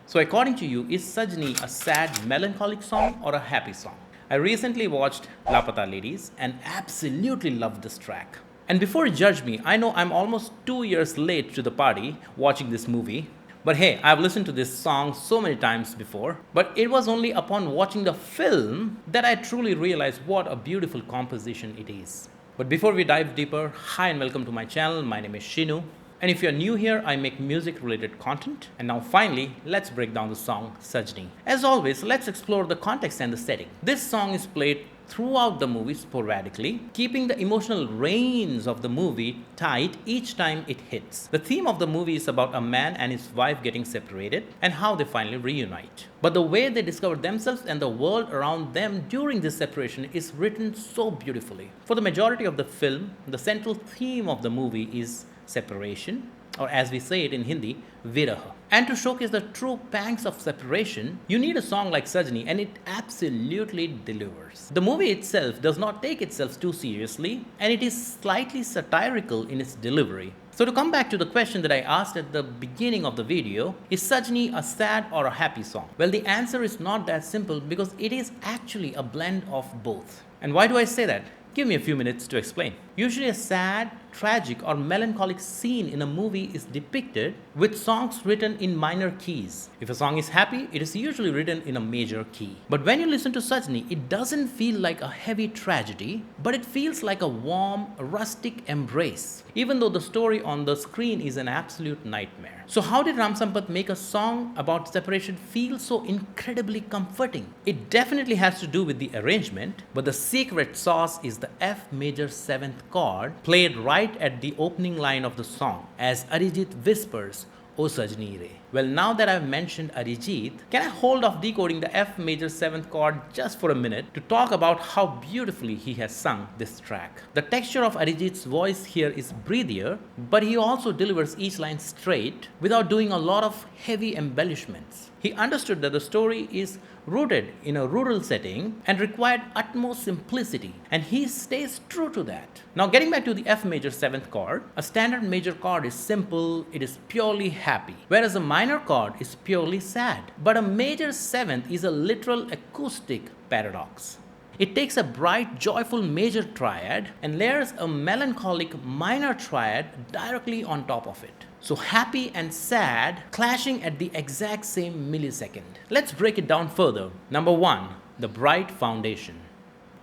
So according to you, is Sajni a sad, melancholic song or a happy song? I recently watched Laapataa Ladies and absolutely loved this track. And before you judge me, I know I'm almost 2 years late to the party watching this movie. But hey, I've listened to this song so many times before. But it was only upon watching the film that I truly realized what a beautiful composition it is. But before we dive deeper, hi and welcome to my channel. My name is Shinu. And if you're new here, I make music related content. And now finally, let's break down the song Sajni. As always, let's explore the context and the setting. This song is played throughout the movie sporadically, keeping the emotional reins of the movie tight each time it hits. The theme of the movie is about a man and his wife getting separated and how they finally reunite. But the way they discover themselves and the world around them during this separation is written so beautifully. For the majority of the film, the central theme of the movie is separation, or as we say it in Hindi, Virah. And to showcase the true pangs of separation, you need a song like Sajni, and it absolutely delivers. The movie itself does not take itself too seriously, and it is slightly satirical in its delivery. So to come back to the question that I asked at the beginning of the video, is Sajni a sad or a happy song? Well, the answer is not that simple because it is actually a blend of both. And why do I say that? Give me a few minutes to explain. Usually a sad, tragic or melancholic scene in a movie is depicted with songs written in minor keys. If a song is happy, it is usually written in a major key. But when you listen to Sajni, it doesn't feel like a heavy tragedy, but it feels like a warm, rustic embrace, even though the story on the screen is an absolute nightmare. So how did Sampath make a song about separation feel so incredibly comforting? It definitely has to do with the arrangement, but the secret sauce is the F major 7th chord played right at the opening line of the song as Arijit whispers, "O Sajni Re." Well, now that I've mentioned Arijit, can I hold off decoding the F major 7th chord just for a minute to talk about how beautifully he has sung this track. The texture of Arijit's voice here is breathier, but he also delivers each line straight without doing a lot of heavy embellishments. He understood that the story is rooted in a rural setting and required utmost simplicity, and he stays true to that. Now, getting back to the F major 7th chord, a standard major chord is simple, it is purely happy, whereas a minor chord is purely sad. But a major 7th is a literal acoustic paradox. It takes a bright, joyful major triad and layers a melancholic minor triad directly on top of it. So happy and sad clashing at the exact same millisecond. Let's break it down further. Number 1, the bright foundation.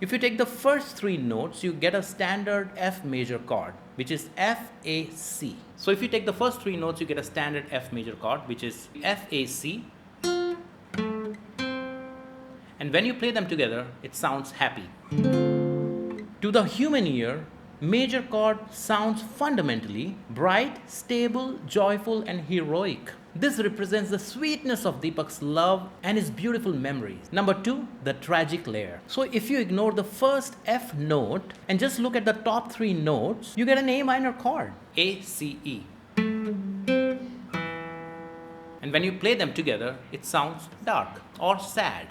If you take the first 3 notes, you get a standard F major chord, which is F, A, C. So if you take the first 3 notes, you get a standard F major chord, which is F, A, C. And when you play them together, it sounds happy. To the human ear, major chord sounds fundamentally bright, stable, joyful, and heroic. This represents the sweetness of Deepak's love and his beautiful memories. Number 2, the tragic layer. So if you ignore the first F note and just look at the top 3 notes, you get an A minor chord, A, C, E. And when you play them together, it sounds dark or sad.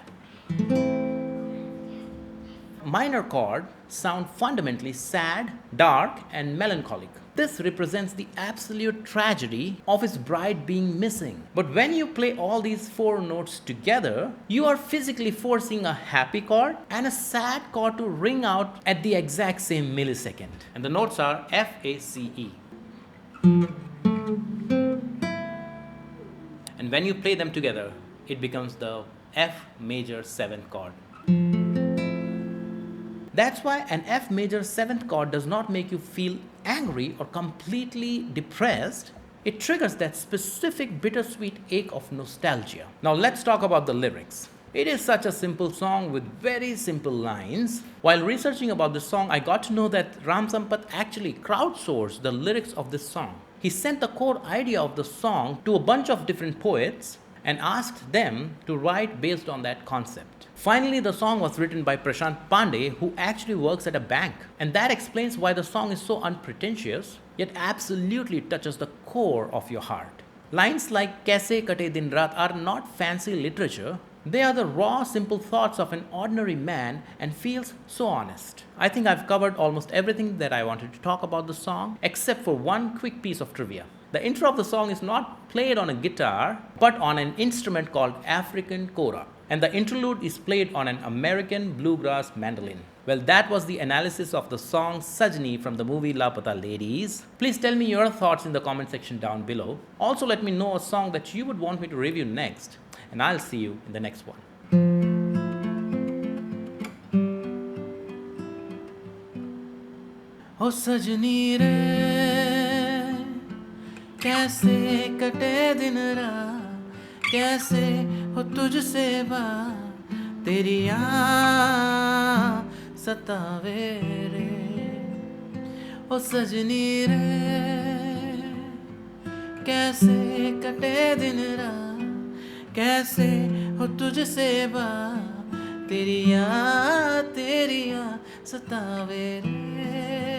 Minor chord sound fundamentally sad, dark, and melancholic. This represents the absolute tragedy of his bride being missing. But when you play all these 4 notes together, you are physically forcing a happy chord and a sad chord to ring out at the exact same millisecond. And the notes are F, A, C, E. And when you play them together, it becomes the F major 7th chord. That's why an F major 7th chord does not make you feel angry or completely depressed. It triggers that specific bittersweet ache of nostalgia. Now let's talk about the lyrics. It is such a simple song with very simple lines. While researching about this song, I got to know that Sampath actually crowdsourced the lyrics of this song. He sent the core idea of the song to a bunch of different poets and asked them to write based on that concept. Finally, the song was written by Prashant Pandey, who actually works at a bank. And that explains why the song is so unpretentious, yet absolutely touches the core of your heart. Lines like "Kaise kate din raat" are not fancy literature. They are the raw, simple thoughts of an ordinary man and feels so honest. I think I've covered almost everything that I wanted to talk about the song, except for one quick piece of trivia. The intro of the song is not played on a guitar, but on an instrument called African kora. And the interlude is played on an American bluegrass mandolin. Well, that was the analysis of the song Sajni from the movie Laapataa Ladies. Please tell me your thoughts in the comment section down below. Also, let me know a song that you would want me to review next. And I'll see you in the next one. ओ सजनी रे कैसे कटे दिन रात कैसे हो तुझसे बात तेरी याद सतावे रे ओ सजनी रे कैसे कटे दिन रात कैसे हो तुझसे बात तेरी याद सतावे रे